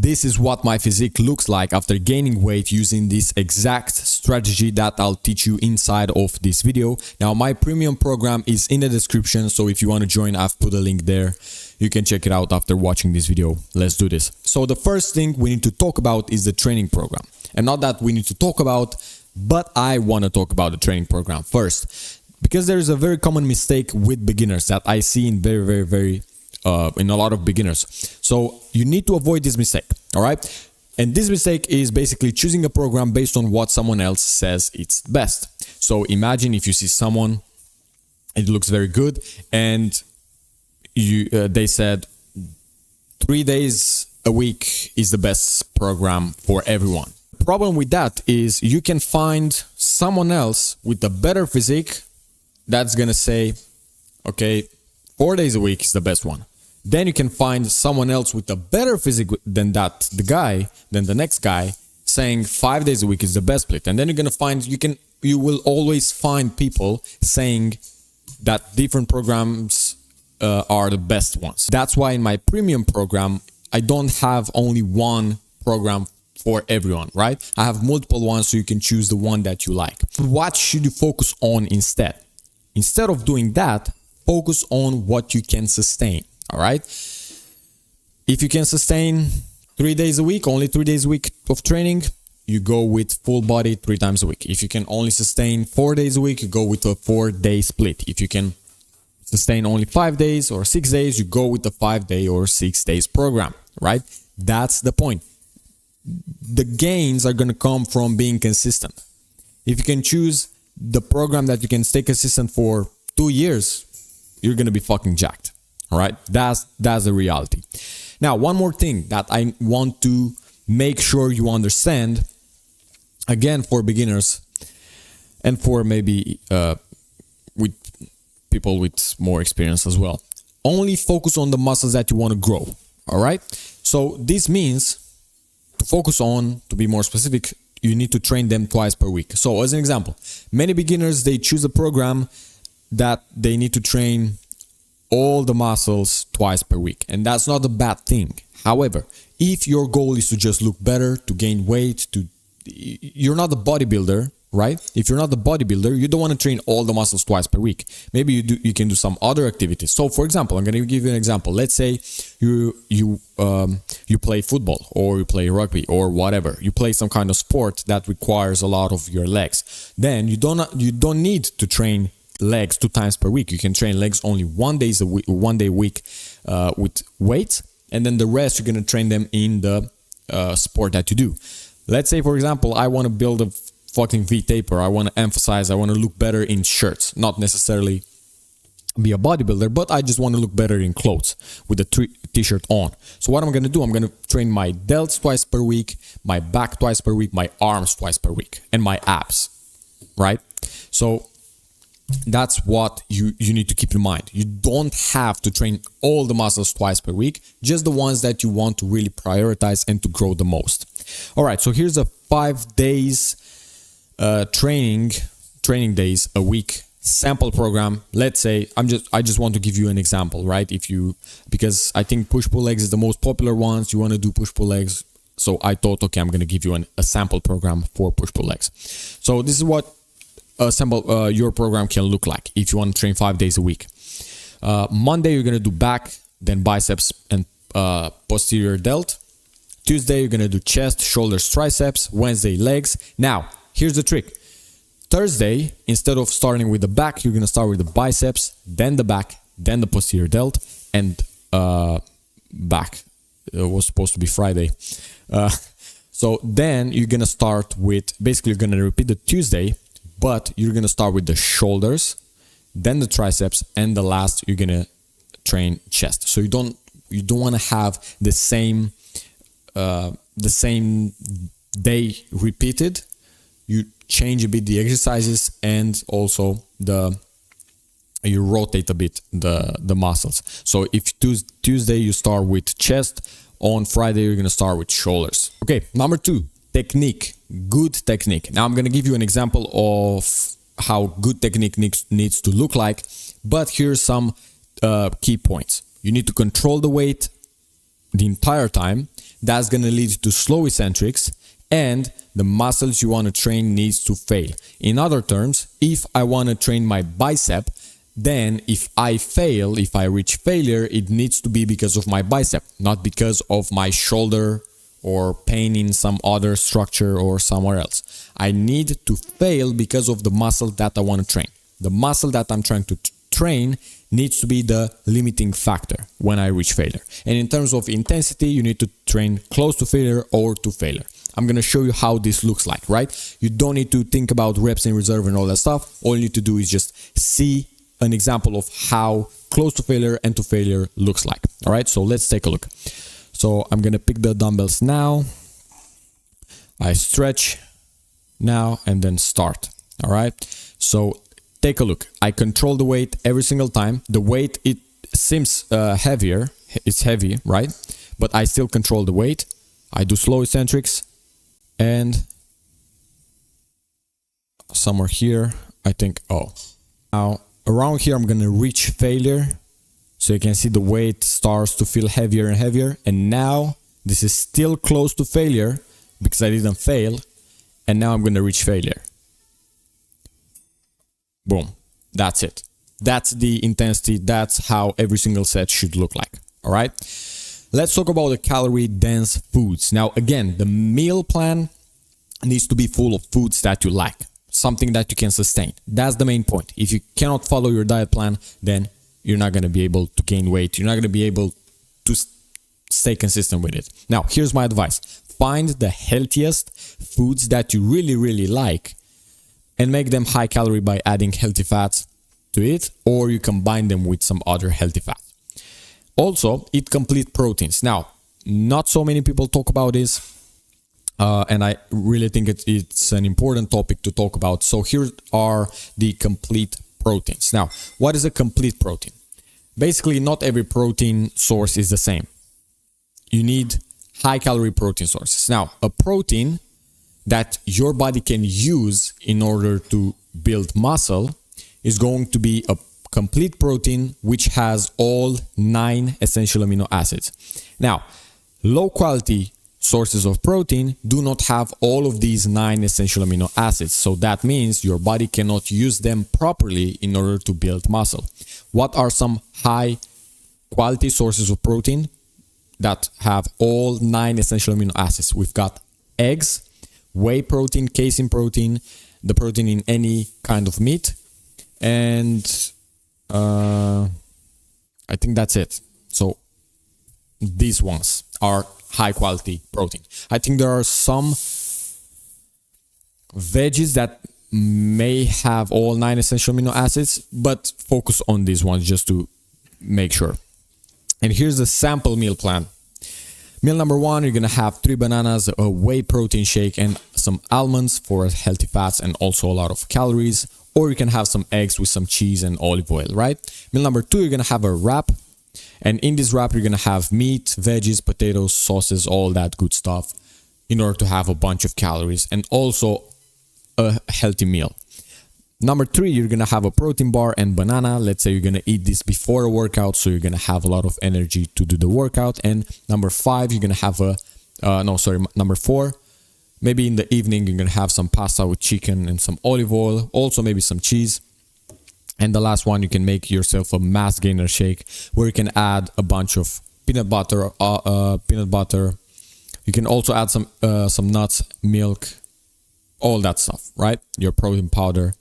this is what my physique looks like after gaining weight using this exact strategy that I'll teach you inside of this video. Now, my premium program is in the description, so if you want to join, I've put a link there. You can check it out after watching this video. Let's do this. So the first thing we need to talk about is the training program. And not that we need to talk about, but I want to talk about the training program first. Because there is a very common mistake with beginners that I see in in a lot of beginners. So you need to avoid this mistake, all right? And this mistake is basically choosing a program based on what someone else says it's best. So imagine if you see someone, it looks very good, and they said 3 days a week is the best program for everyone. The problem with that is you can find someone else with a better physique that's gonna say, okay, 4 days a week is the best one. Then you can find someone else with a better physique than the next guy, saying 5 days a week is the best split. And then you're gonna find you will always find people saying that different programs are the best ones. That's why in my premium program, I don't have only one program for everyone, right? I have multiple ones, so you can choose the one that you like. What should you focus on instead? Instead of doing that, focus on what you can sustain, all right? If you can sustain 3 days a week, only 3 days a week of training, you go with full body 3 times a week. If you can only sustain 4 days a week, you go with a 4-day split. If you can sustain only 5 days or 6 days, you go with the 5-day or 6 days program, right? That's the point. The gains are going to come from being consistent. If you can choose the program that you can stay consistent for 2 years, you're going to be fucking jacked. All right. That's the reality. Now, one more thing that I want to make sure you understand, again, for beginners and for maybe with people with more experience as well. Only focus on the muscles that you want to grow. All right. So this means to focus on, to be more specific, you need to train them twice per week. So as an example, many beginners, they choose a program that they need to train all the muscles twice per week. And that's not a bad thing. However, if your goal is to just look better, to gain weight, you're not a bodybuilder, right? If you're not a bodybuilder, you don't want to train all the muscles twice per week. Maybe you can do some other activities. So for example, I'm going to give you an example. Let's say you play football or you play rugby or whatever. You play some kind of sport that requires a lot of your legs. Then you don't need to train legs 2 times per week. You can train legs only 1 day a week with weights, and then the rest you're going to train them in the sport that you do. Let's say, for example, I want to build a fucking V-taper. I want to look better in shirts, not necessarily be a bodybuilder, but I just want to look better in clothes with a t-shirt on. So what I'm going to do, I'm going to train my delts twice per week, my back twice per week, my arms twice per week, and my abs, right? So that's what you need to keep in mind. You don't have to train all the muscles twice per week, just the ones that you want to really prioritize and to grow the most. All right, so here's a 5 days training days a week sample program. Let's say I just want to give you an example, right? Because I think push-pull legs is the most popular ones. You want to do push-pull legs. So I thought, okay, I'm going to give you a sample program for push-pull legs. So this is what your program can look like if you want to train 5 days a week. Monday, you're going to do back, then biceps and posterior delt. Tuesday, you're going to do chest, shoulders, triceps. Wednesday, legs. Now, here's the trick. Thursday, instead of starting with the back, you're going to start with the biceps, then the back, then the posterior delt, and back. It was supposed to be Friday. So then you're going to start with, basically you're going to repeat the Tuesday, but you're going to start with the shoulders, then the triceps, and the last you're going to train chest. So you don't want to have the same day repeated. You change a bit the exercises, and also you rotate a bit the muscles. So if Tuesday you start with chest, on Friday you're going to start with shoulders. Okay, number 2, technique. Good technique. Now I'm going to give you an example of how good technique needs to look like, but here's some key points. You need to control the weight the entire time. that's going to lead to slow eccentrics, and the muscles you want to train needs to fail. In other terms, if I want to train my bicep, then if I fail, if I reach failure, it needs to be because of my bicep, not because of my shoulder or pain in some other structure or somewhere else. I need to fail because of the muscle that I want to train. The muscle that I'm trying to train needs to be the limiting factor when I reach failure. And in terms of intensity, you need to train close to failure or to failure. I'm going to show you how this looks like, right? You don't need to think about reps in reserve and all that stuff. All you need to do is just see an example of how close to failure and to failure looks like. All right, so let's take a look. So I'm going to pick the dumbbells now. I stretch now and then start. All right, so take a look. I control the weight every single time. The weight, it seems heavier. It's heavy, right? But I still control the weight. I do slow eccentrics. And somewhere here, I think, now around here, I'm going to reach failure. So you can see the weight starts to feel heavier and heavier. And now this is still close to failure because I didn't fail. And now I'm going to reach failure. Boom. That's it. That's the intensity. That's how every single set should look like. All right. Let's talk about the calorie dense foods. Now, again, the meal plan needs to be full of foods that you like, something that you can sustain. That's the main point. If you cannot follow your diet plan, then you're not going to be able to gain weight. You're not going to be able to stay consistent with it. Now, here's my advice. Find the healthiest foods that you really, really like and make them high calorie by adding healthy fats to it, or you combine them with some other healthy fats. Also, eat complete proteins. Now, not so many people talk about this, and I really think it's an important topic to talk about. So here are the complete proteins. Now, what is a complete protein? Basically, not every protein source is the same. You need high calorie protein sources. Now, a protein that your body can use in order to build muscle is going to be a complete protein which has all 9 essential amino acids. Now, low quality sources of protein do not have all of these 9 essential amino acids. So that means your body cannot use them properly in order to build muscle. What are some high quality sources of protein that have all 9 essential amino acids? We've got eggs, whey protein, casein protein, the protein in any kind of meat, and I think that's it. So these ones are high quality protein. I think there are some veggies that may have all 9 essential amino acids, but focus on these ones just to make sure. And here's the sample meal plan. Meal number 1, you're going to have 3 bananas, a whey protein shake, and some almonds for healthy fats and also a lot of calories. Or you can have some eggs with some cheese and olive oil, right? Meal number 2, you're going to have a wrap. And in this wrap, you're going to have meat, veggies, potatoes, sauces, all that good stuff in order to have a bunch of calories and also a healthy meal. Number 3, you're going to have a protein bar and banana. Let's say you're going to eat this before a workout, so you're going to have a lot of energy to do the workout. And number 5, you're going to have number 4, maybe in the evening, you're going to have some pasta with chicken and some olive oil, also maybe some cheese. And the last one, you can make yourself a mass gainer shake where you can add a bunch of peanut butter. You can also add some nuts, milk, all that stuff, right? Your protein powder.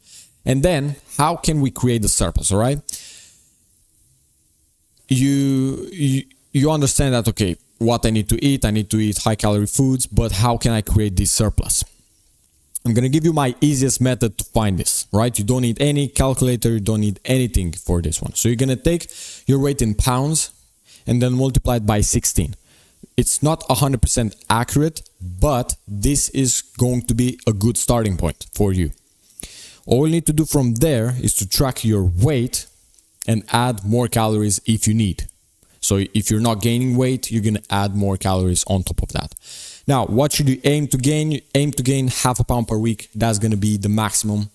And then how can we create the surplus, all right? You understand that, okay, what I need to eat high calorie foods, but how can I create this surplus? I'm going to give you my easiest method to find this, right? You don't need any calculator, you don't need anything for this one. So you're going to take your weight in pounds and then multiply it by 16. It's not 100% accurate, but this is going to be a good starting point for you. All you need to do from there is to track your weight and add more calories if you need. So if you're not gaining weight, you're going to add more calories on top of that. Now, what should you aim to gain? You aim to gain half a pound per week. That's going to be the maximum.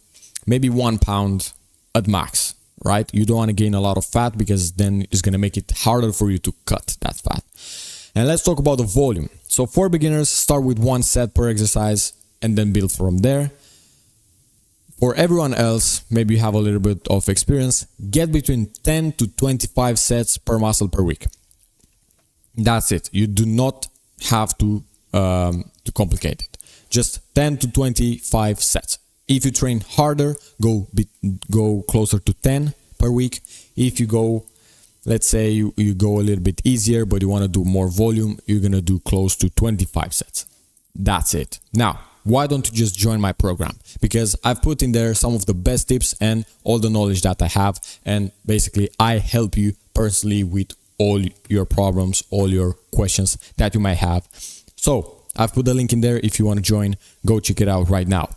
Maybe 1 pound at max, right? You don't want to gain a lot of fat because then it's going to make it harder for you to cut that fat. And let's talk about the volume. So for beginners, start with 1 set per exercise and then build from there. For everyone else, maybe you have a little bit of experience, get between 10 to 25 sets per muscle per week. That's it. You do not have to complicate it. Just 10 to 25 sets. If you train harder, go closer to 10 per week. If you go, let's say you go a little bit easier, but you want to do more volume, you're going to do close to 25 sets. That's it. Now, why don't you just join my program? Because I've put in there some of the best tips and all the knowledge that I have. And basically, I help you personally with all your problems, all your questions that you might have. So I've put the link in there. If you want to join, go check it out right now.